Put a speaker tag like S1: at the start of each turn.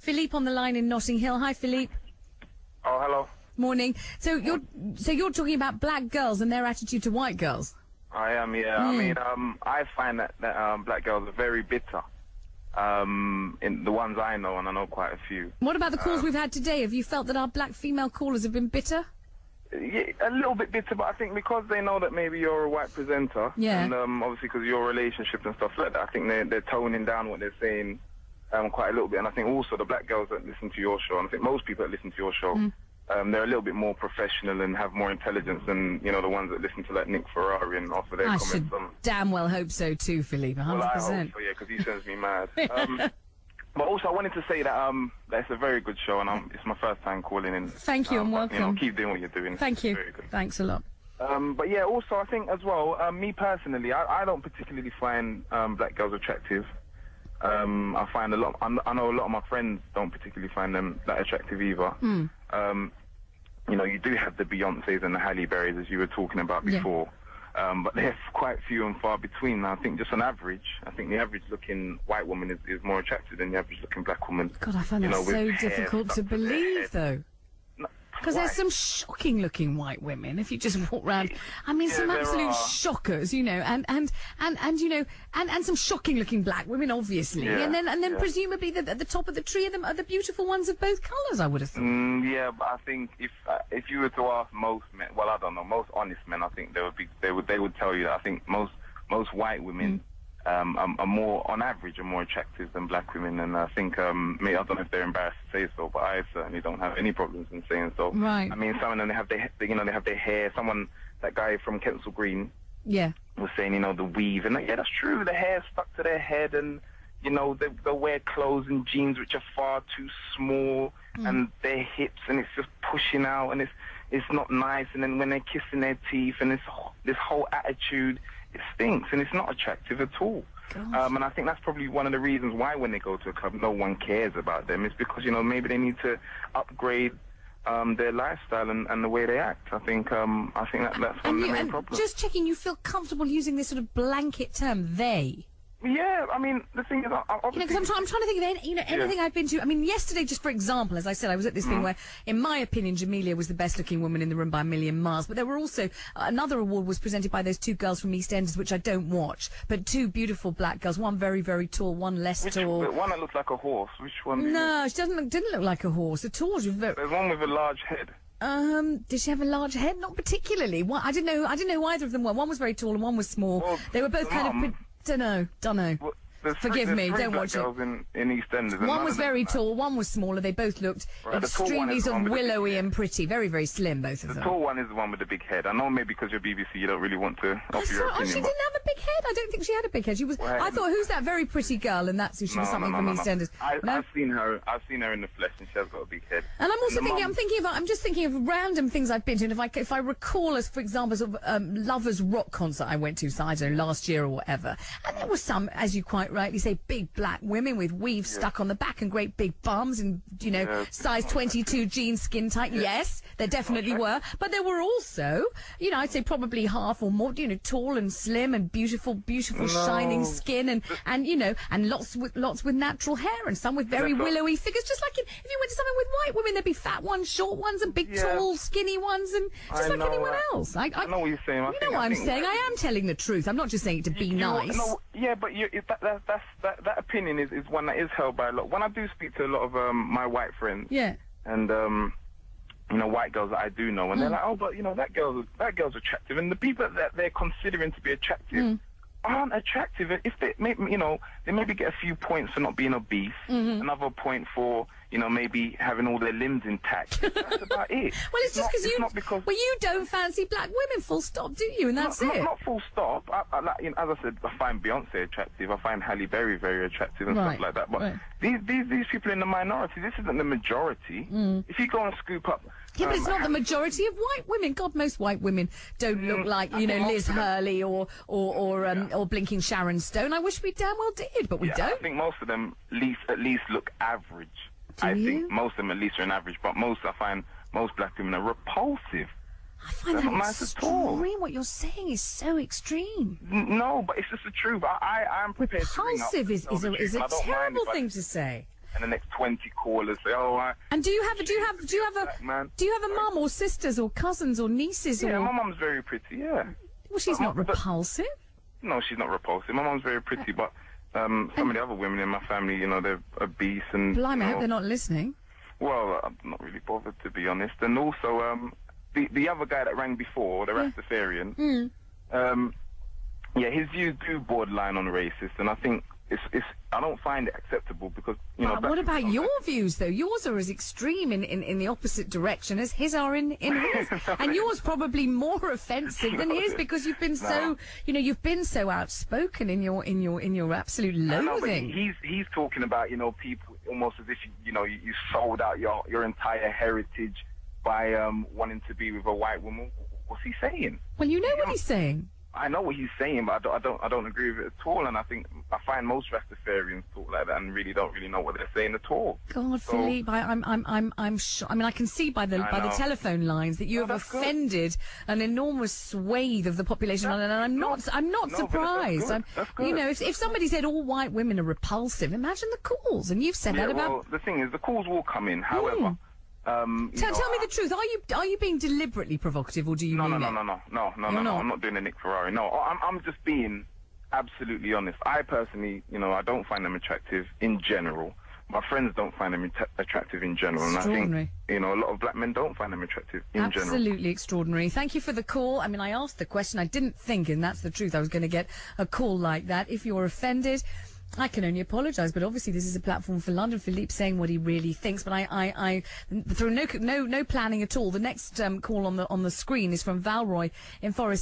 S1: Philippe on the line in Notting Hill. Hi, Philippe.
S2: Oh, hello.
S1: Morning. So you're talking about black girls and their attitude to white girls.
S2: I am, yeah. I mean, I find that black girls are very bitter. In the ones I know, and I know quite a few.
S1: What about the calls we've had today? Have you felt that our black female callers have been bitter?
S2: Yeah, a little bit bitter, but I think because they know that maybe you're a white presenter, and obviously because of your relationship and stuff like that, I think they're toning down what they're saying quite a little bit. And I think also the black girls that listen to your show, and I think most people that listen to your show, they're a little bit more professional and have more intelligence than, you know, the ones that listen to like Nick Ferrari and offer their comments. I should
S1: damn well hope so too, Philippe, 100%.
S2: Well, I hope so, yeah, because he sends me mad. But also, I wanted to say that it's a very good show, and it's my first time calling in.
S1: Thank you, and welcome.
S2: You know, keep doing what you're doing.
S1: Thank you.
S2: Very good.
S1: Thanks a lot.
S2: But yeah, also I think as well, me personally, I don't particularly find black girls attractive. I find I know a lot of my friends don't particularly find them that attractive either. You know, you do have the Beyoncés and the Halle Berrys, as you were talking about before. But they're quite few and far between. I think just on average, I think the average-looking white woman is more attractive than the average-looking black woman.
S1: God, I find that so difficult to believe, though. Because there's some shocking-looking white women. If you just walk around, I mean, some absolute shockers, you know, and you know, and some shocking-looking black women, obviously, and then presumably at the top of the tree are the beautiful ones of both colours. I would have thought.
S2: Yeah, but I think if you were to ask most men, well, I don't know, most honest men, I think they would tell you that I think most white women are more, on average, are more attractive than black women, and I think I don't know if they're embarrassed to say so, but I certainly don't have any problems in saying so.
S1: Right.
S2: I mean, some of them they have their hair. That guy from Kensal Green, was saying, you know, the weave, and that's true. The hair stuck to their head, and you know they wear clothes and jeans which are far too small, and their hips, and it's just pushing out, and it's not nice. And then when they're kissing their teeth, and this whole attitude. It stinks, and it's not attractive at all. And I think that's probably one of the reasons why when they go to a club, no one cares about them. It's because, you know, maybe they need to upgrade their lifestyle and the way they act. I think that's one of the main problems.
S1: Just checking, you feel comfortable using this sort of blanket term, they?
S2: Yeah, I mean, the thing is, obviously...
S1: Because I'm trying to think of anything I've been to. I mean, yesterday, just for example, as I said, I was at this thing where, in my opinion, Jamelia was the best-looking woman in the room by a million miles. But there were also... another award was presented by those two girls from EastEnders, which I don't watch, but two beautiful black girls, one very, very tall, one less tall.
S2: One that looked like a horse. Which one?
S1: No, she didn't look like a horse at all.
S2: There's one with a large head.
S1: Did she have a large head? Not particularly. I didn't know who either of them were. One was very tall and one was small. Well, they were both kind of... Don't know.
S2: Well,
S1: Forgive me, don't watch it.
S2: In EastEnders.
S1: One was very tall, one was smaller. They both looked extremely sort of willowy and pretty. Very, very slim, both of them.
S2: The tall one is the one with the big head. I know maybe because you're BBC, you don't really want to offer your opinion.
S1: She didn't have a big head. I don't think she had a big head. She was. I thought, who's that very pretty girl? And that's who she was. Something from EastEnders.
S2: I've seen her in the flesh, and she has got a big head.
S1: And I'm also thinking. I'm just thinking of random things I've been to. And if I recall, as for example, sort of Lovers Rock concert I went to, so I don't know, last year or whatever, and there was some, as you quite rightly say, big black women with weaves stuck on the back and great big bums and, you know, size 22 jeans, skin tight. Yes, there definitely were. But there were also, you know, I'd say probably half or more, you know, tall and slim and beautiful, shining skin and you know, and lots with natural hair and some with very willowy figures. Just like if you went to something with white women, there'd be fat ones, short ones, and big, tall, skinny ones, and just like anyone else. I
S2: know what you're saying.
S1: You know what I'm saying? I am telling the truth. I'm not just saying it to be nice.
S2: But that opinion is one that is held by a lot. When I do speak to a lot of my white friends, and you know, white girls that I do know, and they're like, oh, but you know, that girl's attractive, and the people that they're considering to be attractive aren't attractive. If they maybe get a few points for not being obese, another point for, you know, maybe having all their limbs intact. That's about it.
S1: Well, it's just you don't fancy black women, full stop, do you? And that's it.
S2: Not full stop. You know, as I said, I find Beyonce attractive. I find Halle Berry very attractive and stuff like that. But these people are in the minority. This isn't the majority. If you go and scoop up...
S1: Yeah, but it's not the majority of white women. God, most white women don't look like, you know, Liz Hurley or blinking Sharon Stone. I wish we damn well did, but we don't.
S2: I think most of them at least look average. Think most of them at least are an average, but I find most black women are repulsive.
S1: I find that extreme. What you're saying is so extreme.
S2: No, but it's just the truth. I am prepared to ring up.
S1: Repulsive is a terrible thing to say.
S2: and the next 20 callers say, oh,
S1: And do you have a mum or sisters or cousins or nieces?
S2: Yeah,
S1: or...
S2: my mum's very pretty, yeah.
S1: Well, she's not repulsive.
S2: No, she's not repulsive. My mum's very pretty, but some of the other women in my family, you know, they're obese and...
S1: Blimey, I hope they're not listening.
S2: Well, I'm not really bothered, to be honest. And also, the other guy that rang before, the Rastafarian, his views do borderline on racist, and I think I don't find it acceptable because, you know...
S1: What about your views, though? Yours are as extreme in the opposite direction as his are in his. And yours probably more offensive than his because you've been you've been so outspoken in your absolute loathing.
S2: He's talking about, you know, people almost as if, you know, you sold out your entire heritage by wanting to be with a white woman. What's he saying?
S1: Well, you know what he's saying.
S2: I know what he's saying, but I don't agree with it at all. And I find most Rastafarians talk like that and really don't know what they're saying at all.
S1: God, Philippe, I'm sure. I mean, I can see by the telephone lines that you have offended an enormous swathe of the population, and I'm not surprised.
S2: That's good.
S1: You know, if somebody said all white women are repulsive, imagine the calls, and you've said that about.
S2: Well, the thing is, the calls will come in. However.
S1: Tell me the truth. Are you being deliberately provocative, or do you mean it?
S2: No. I'm not doing a Nick Ferrari. No, I'm just being absolutely honest. I personally, you know, I don't find them attractive in general. My friends don't find them attractive in general, and I think, you know, a lot of black men don't find them attractive in general.
S1: Absolutely extraordinary. Thank you for the call. I mean, I asked the question. I didn't think, and that's the truth, I was going to get a call like that. If you're offended, I can only apologise, but obviously this is a platform for London. Philippe saying what he really thinks, but I through no planning at all. The next call on the screen is from Valroy in Forest.